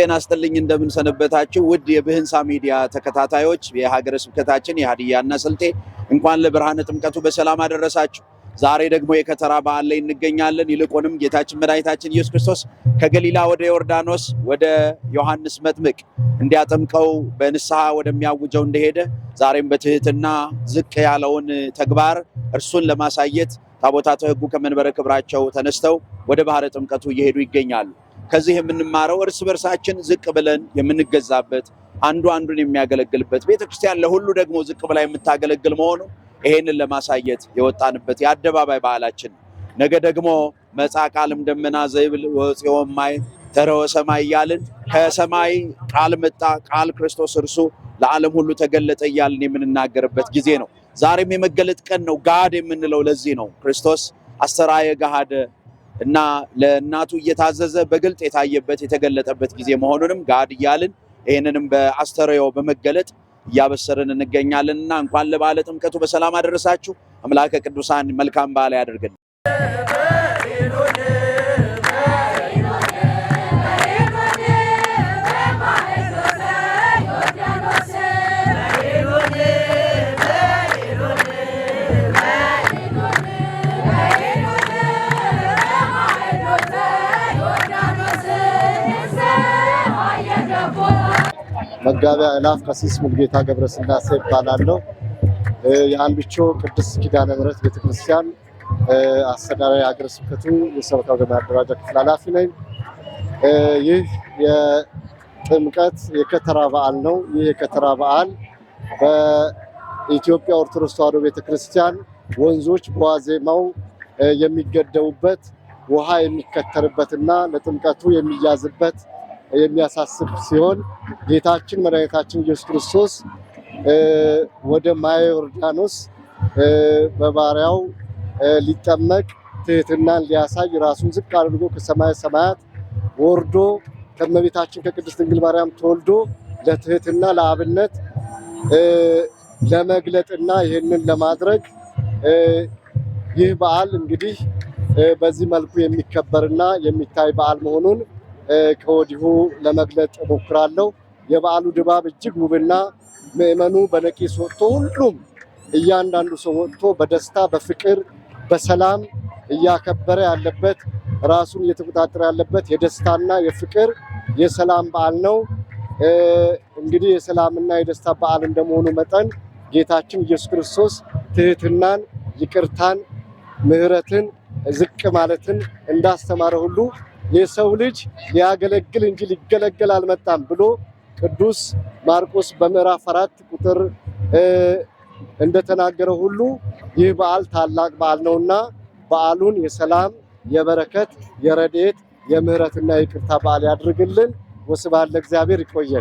ጤና ይስጥልኝ እንደምን ሰነበታችሁ ውድ የብህንሳ ሚዲያ ተከታታዮች የሀገረ ስብከታችን የሀዲያና ስልጤ እንኳን ለብርሃነ ጥምቀቱ በሰላም አደረሳችሁ። ዛሬ ደግሞ የከተራ በዓል ላይ እንገኛለን። ይልቁንም ጌታችን መድኃኒታችን ኢየሱስ ክርስቶስ ከገሊላ ወደ ዮርዳኖስ ወደ ዮሐንስ መጥምቅ እንዲያጠምቀው በንስሐ ወደሚያውጀው እንደሄደ ዛሬም በትህትና ዝቅ ያለውን ተግባር እርሱን ለማሳየት ታቦታተ ሕጉ ከመንበረ ክብራቸው ተነስተው ወደ ባህረ ጥምቀቱ እየሄዱ ይገኛሉ። ከዚህ የምንማረው እርስ በርሳችን ዝቅ ብለን የምንገዛበት አንዱ አንዱን የሚያገለግልበት ቤተክርስቲያን ለሁሉ ደግሞ ዝቅ ብላ የምታገለግል መሆኑ ይሄንን ለማሳየት የወጣንበት የአደባባይ በዓላችን። ነገ ደግሞ መጻ ቃልም ደመና ዘይብል ወጽዮም ማይ ተረወ ሰማይ እያልን ከሰማይ ቃል መጣ ቃል ክርስቶስ እርሱ ለዓለም ሁሉ ተገለጠ እያልን የምንናገርበት ጊዜ ነው። ዛሬም የመገለጥ ቀን ነው። ጋድ የምንለው ለዚህ ነው። ክርስቶስ አስተራየ ገሃደ እና ለእናቱ እየታዘዘ በግልጥ የታየበት የተገለጠበት ጊዜ መሆኑንም ጋድ እያልን ይህንንም በአስተርእዮ በመገለጥ እያበሰርን እንገኛለንና እንኳን ለበዓለ ጥምቀቱ በሰላም አደረሳችሁ። አምላከ ቅዱሳን መልካም በዓል ያደርግልን። መጋቢያ አእላፍ ቀሲስ ሙሉጌታ ገብረስላሴ ይባላለሁ። የአንብቾ ቅድስት ኪዳነ ምሕረት ቤተክርስቲያን አስተዳዳሪ ሀገረ ስብከቱ የሰበካ ወንጌል ማደራጃ ክፍል ኃላፊ ነኝ። ይህ የጥምቀት የከተራ በዓል ነው። ይህ የከተራ በዓል በኢትዮጵያ ኦርቶዶክስ ተዋሕዶ ቤተክርስቲያን ወንዞች በዋዜማው የሚገደቡበት ውሃ የሚከተርበትና ለጥምቀቱ የሚያዝበት የሚያሳስብ ሲሆን ጌታችን መድኃኒታችን ኢየሱስ ክርስቶስ ወደ ማየ ዮርዳኖስ በባሪያው ሊጠመቅ ትህትናን ሊያሳይ ራሱን ዝቅ አድርጎ ከሰማየ ሰማያት ወርዶ ከእመቤታችን ከቅድስት ድንግል ማርያም ተወልዶ ለትህትና ለአብነት ለመግለጥና ይህንን ለማድረግ ይህ በዓል እንግዲህ በዚህ መልኩ የሚከበርና የሚታይ በዓል መሆኑን ከወዲሁ ለመግለጥ እሞክራለሁ። የበዓሉ ድባብ እጅግ ውብና ምዕመኑ በነቂስ ወጥቶ ሁሉም እያንዳንዱ ሰው ወጥቶ በደስታ በፍቅር በሰላም እያከበረ ያለበት ራሱን እየተቆጣጠረ ያለበት የደስታና የፍቅር የሰላም በዓል ነው። እንግዲህ የሰላምና የደስታ በዓል እንደመሆኑ መጠን ጌታችን ኢየሱስ ክርስቶስ ትህትናን፣ ይቅርታን፣ ምሕረትን፣ ዝቅ ማለትን እንዳስተማረ ሁሉ የሰው ልጅ ሊያገለግል እንጂ ሊገለገል አልመጣም ብሎ ቅዱስ ማርቆስ በምዕራፍ 4 ቁጥር እንደተናገረ ሁሉ ይህ በዓል ታላቅ በዓል ነውና በዓሉን የሰላም፣ የበረከት፣ የረድኤት፣ የምህረትና የይቅርታ በዓል ያድርግልን። ወስብሐት ለእግዚአብሔር። ይቆየን።